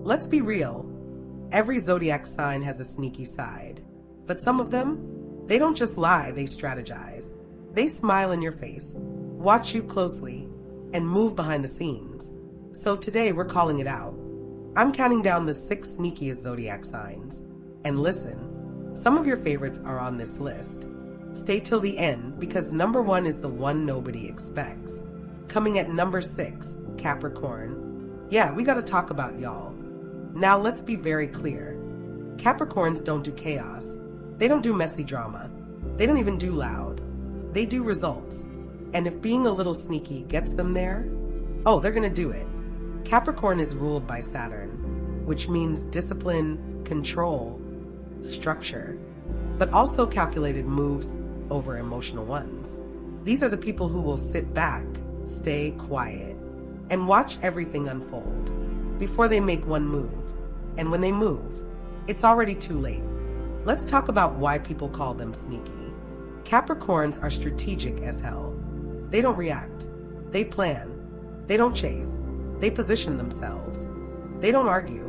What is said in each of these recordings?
Let's be real. Every zodiac sign has a sneaky side. But some of them, they don't just lie, they strategize. They smile in your face, watch you closely, and move behind the scenes. So today we're calling it out. I'm counting down the 6 sneakiest zodiac signs. And listen, some of your favorites are on this list. Stay till the end because number 1 is the one nobody expects. Coming at number 6, Capricorn. Yeah, we gotta talk about y'all. Now let's be very clear. Capricorns don't do chaos. They don't do messy drama. They don't even do loud. They do results. And if being a little sneaky gets them there, oh, they're gonna do it. Capricorn is ruled by Saturn, which means discipline, control, structure, but also calculated moves over emotional ones. These are the people who will sit back, stay quiet, and watch everything unfold before they make one move. And when they move, it's already too late. Let's talk about why people call them sneaky. Capricorns are strategic as hell. They don't react. They plan. They don't chase. They position themselves. They don't argue.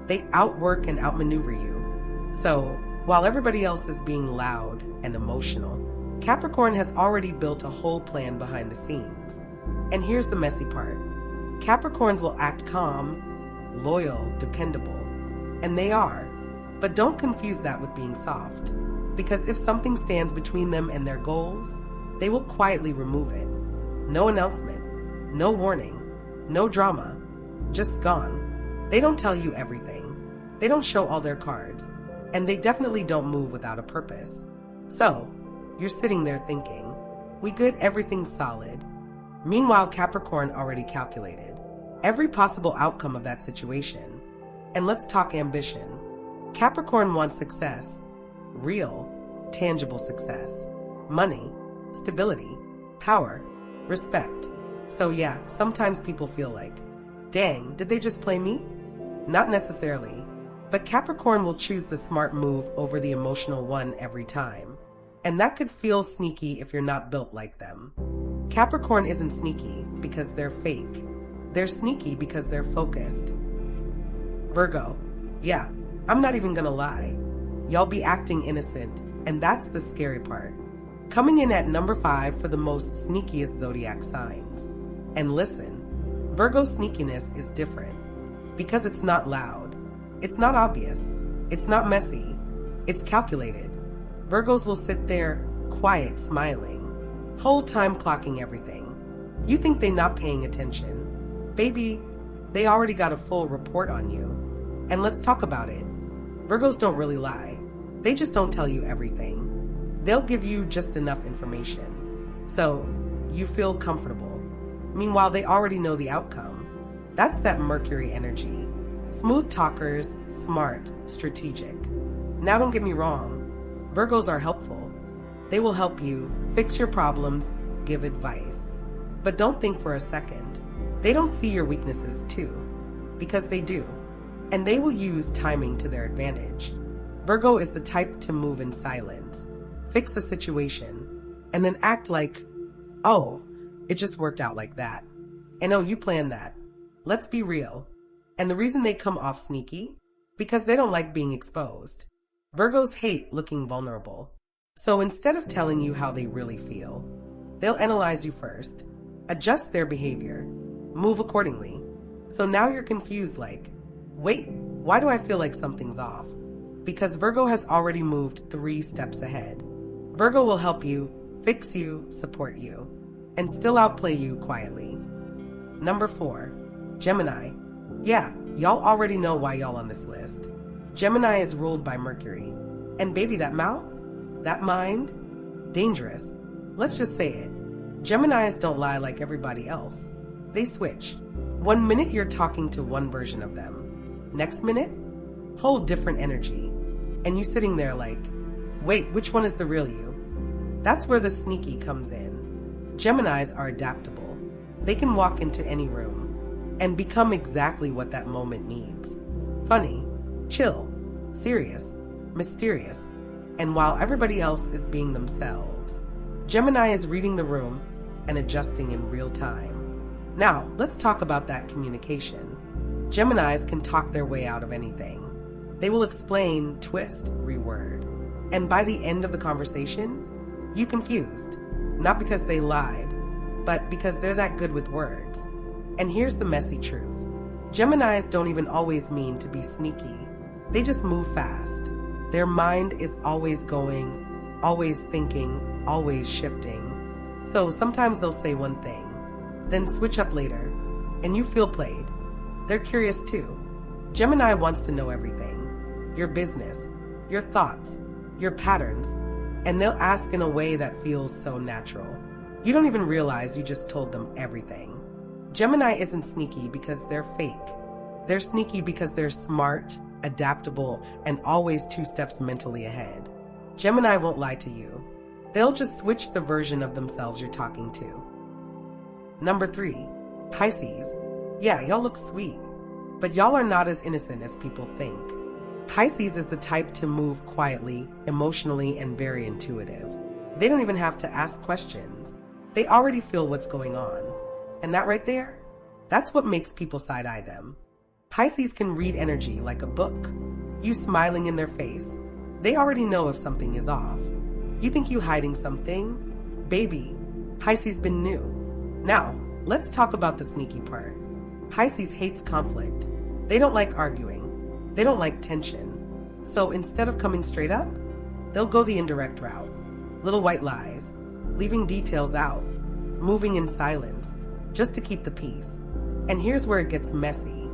They outwork and outmaneuver you. So, while everybody else is being loud and emotional, Capricorn has already built a whole plan behind the scenes. And here's the messy part. Capricorns will act calm, loyal, dependable. And they are. But don't confuse that with being soft. Because if something stands between them and their goals, they will quietly remove it. No announcement, no warning, no drama, just gone. They don't tell you everything. They don't show all their cards. And they definitely don't move without a purpose. So, you're sitting there thinking, we good, everything's solid. Meanwhile, Capricorn already calculated every possible outcome of that situation. And let's talk ambition. Capricorn wants success, real, tangible success, money, stability, power, respect. So yeah, sometimes people feel like, dang, did they just play me? Not necessarily, but Capricorn will choose the smart move over the emotional one every time. And that could feel sneaky if you're not built like them. Capricorn isn't sneaky because they're fake. They're sneaky because they're focused. Virgo, yeah, I'm not even gonna lie. Y'all be acting innocent, and that's the scary part. Coming in at number 5 for the most sneakiest zodiac signs. And listen, Virgo's sneakiness is different because it's not loud, it's not obvious, it's not messy, it's calculated. Virgos will sit there, quiet, smiling, whole time clocking everything. You think they're not paying attention. Baby, they already got a full report on you. And let's talk about it. Virgos don't really lie. They just don't tell you everything. They'll give you just enough information, so you feel comfortable. Meanwhile, they already know the outcome. That's that Mercury energy. Smooth talkers, smart, strategic. Now don't get me wrong, Virgos are helpful. They will help you fix your problems, give advice. But don't think for a second, they don't see your weaknesses too, because they do. And they will use timing to their advantage. Virgo is the type to move in silence, fix a situation, and then act like, oh, it just worked out like that. And oh, you planned that. Let's be real. And the reason they come off sneaky? Because they don't like being exposed. Virgos hate looking vulnerable. So instead of telling you how they really feel, they'll analyze you first, adjust their behavior, move accordingly. So now you're confused like, wait, why do I feel like something's off? Because Virgo has already moved 3 steps ahead. Virgo will help you, fix you, support you, and still outplay you quietly. Number 4, Gemini. Yeah, y'all already know why y'all on this list. Gemini is ruled by Mercury. And baby, that mouth, that mind, dangerous. Let's just say it. Geminis don't lie like everybody else. They switch. One minute you're talking to one version of them. Next minute, whole different energy. And you sitting there like, wait, which one is the real you? That's where the sneaky comes in. Geminis are adaptable. They can walk into any room and become exactly what that moment needs. Funny, chill, serious, mysterious. And while everybody else is being themselves, Gemini is reading the room and adjusting in real time. Now, let's talk about that communication. Geminis can talk their way out of anything. They will explain, twist, reword. And by the end of the conversation, you confused. Not because they lied, but because they're that good with words. And here's the messy truth. Geminis don't even always mean to be sneaky. They just move fast. Their mind is always going, always thinking, always shifting. So sometimes they'll say one thing, then switch up later, and you feel played. They're curious too. Gemini wants to know everything. Your business, your thoughts, your patterns, and they'll ask in a way that feels so natural. You don't even realize you just told them everything. Gemini isn't sneaky because they're fake. They're sneaky because they're smart, adaptable, and always 2 steps mentally ahead. Gemini won't lie to you. They'll just switch the version of themselves you're talking to. Number 3, Pisces. Yeah, y'all look sweet, but y'all are not as innocent as people think. Pisces is the type to move quietly, emotionally, and very intuitive. They don't even have to ask questions. They already feel what's going on. And that right there, that's what makes people side-eye them. Pisces can read energy like a book. You smiling in their face, they already know if something is off. You think you hiding something? Baby, Pisces been new. Now, let's talk about the sneaky part. Pisces hates conflict. They don't like arguing. They don't like tension. So instead of coming straight up, they'll go the indirect route. Little white lies, leaving details out, moving in silence, just to keep the peace. And here's where it gets messy.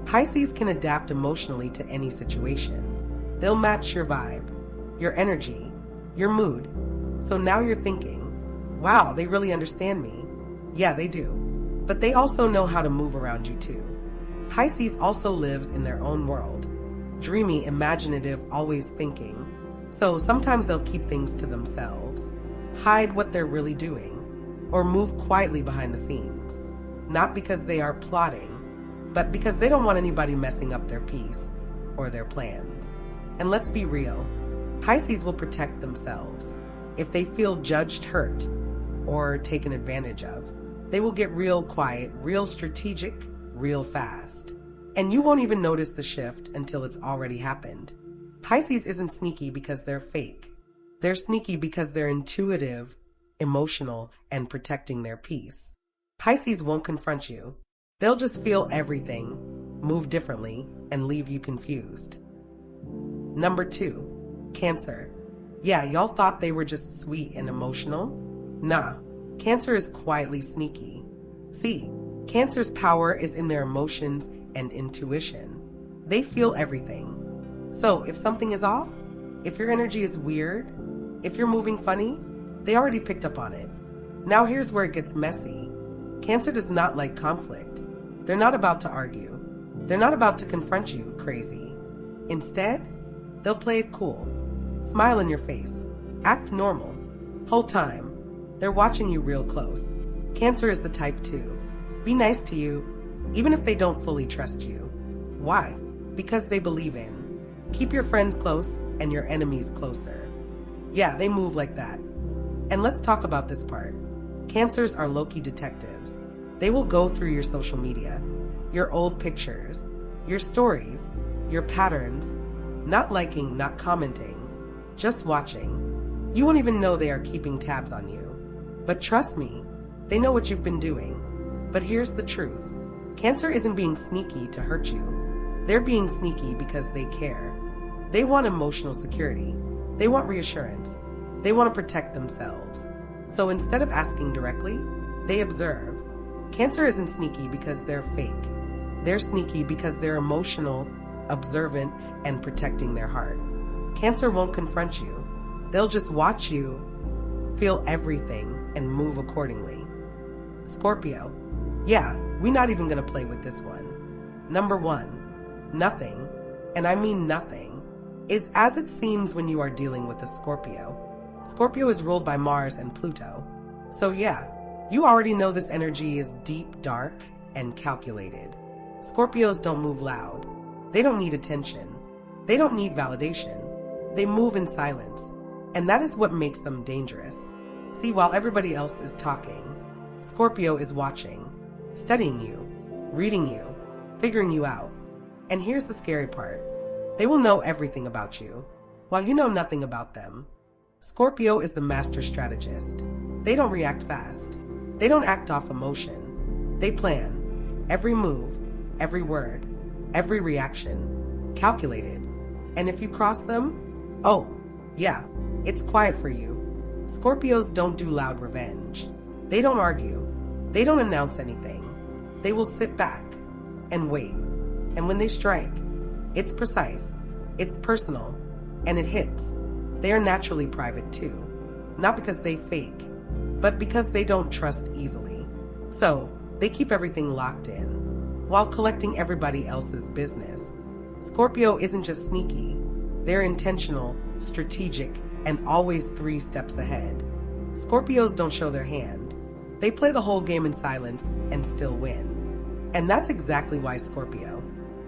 Pisces can adapt emotionally to any situation. They'll match your vibe, your energy, your mood. So now you're thinking, wow, they really understand me. Yeah, they do. But they also know how to move around you too. Pisces also lives in their own world. Dreamy, imaginative, always thinking. So sometimes they'll keep things to themselves, hide what they're really doing, or move quietly behind the scenes. Not because they are plotting, but because they don't want anybody messing up their peace or their plans. And let's be real, Pisces will protect themselves. If they feel judged, hurt, or taken advantage of, they will get real quiet, real strategic, real fast. And you won't even notice the shift until it's already happened. Pisces isn't sneaky because they're fake. They're sneaky because they're intuitive, emotional, and protecting their peace. Pisces won't confront you. They'll just feel everything, move differently, and leave you confused. Number 2, Cancer. Yeah, y'all thought they were just sweet and emotional? Nah, Cancer is quietly sneaky. See, Cancer's power is in their emotions and intuition. They feel everything. So if something is off, if your energy is weird, if you're moving funny, they already picked up on it. Now here's where it gets messy. Cancer does not like conflict. They're not about to argue. They're not about to confront you crazy. Instead, they'll play it cool. Smile in your face. Act normal. Whole time, they're watching you real close. Cancer is the type to be nice to you, even if they don't fully trust you. Why? Because they believe in. Keep your friends close and your enemies closer. Yeah, they move like that. And let's talk about this part. Cancers are low-key detectives. They will go through your social media, your old pictures, your stories, your patterns, not liking, not commenting, just watching. You won't even know they are keeping tabs on you. But trust me, they know what you've been doing. But here's the truth. Cancer isn't being sneaky to hurt you. They're being sneaky because they care. They want emotional security. They want reassurance. They want to protect themselves. So instead of asking directly, they observe. Cancer isn't sneaky because they're fake. They're sneaky because they're emotional, observant, and protecting their heart. Cancer won't confront you. They'll just watch you, feel everything, and move accordingly. Scorpio. Yeah, we're not even going to play with this one. Number 1, nothing, and I mean nothing, is as it seems when you are dealing with a Scorpio. Scorpio is ruled by Mars and Pluto. So yeah, you already know this energy is deep, dark, and calculated. Scorpios don't move loud. They don't need attention. They don't need validation. They move in silence. And that is what makes them dangerous. See, while everybody else is talking, Scorpio is watching, studying you, reading you, figuring you out. And here's the scary part. They will know everything about you, while you know nothing about them. Scorpio is the master strategist. They don't react fast. They don't act off emotion. They plan. Every move, every word, every reaction. Calculated. And if you cross them, oh, yeah, it's quiet for you. Scorpios don't do loud revenge. They don't argue. They don't announce anything. They will sit back and wait. And when they strike, it's precise, it's personal, and it hits. They are naturally private too. Not because they fake, but because they don't trust easily. So, they keep everything locked in, while collecting everybody else's business. Scorpio isn't just sneaky. They're intentional, strategic, and always 3 steps ahead. Scorpios don't show their hand. They play the whole game in silence and still win. And that's exactly why Scorpio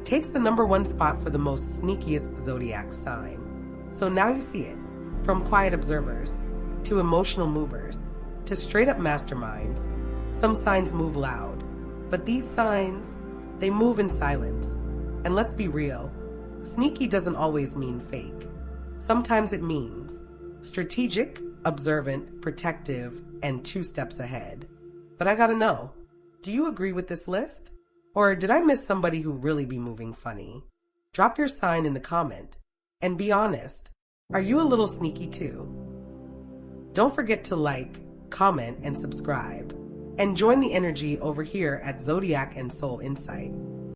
takes the #1 spot for the most sneakiest zodiac sign. So now you see it. From quiet observers, to emotional movers, to straight up masterminds. Some signs move loud, but these signs, they move in silence. And let's be real, sneaky doesn't always mean fake. Sometimes it means strategic, observant, protective, and 2 steps ahead. But I gotta know, do you agree with this list? Or did I miss somebody who really be moving funny? Drop your sign in the comment, and be honest, are you a little sneaky too? Don't forget to like, comment, and subscribe. And join the energy over here at Zodiac and Soul Insight.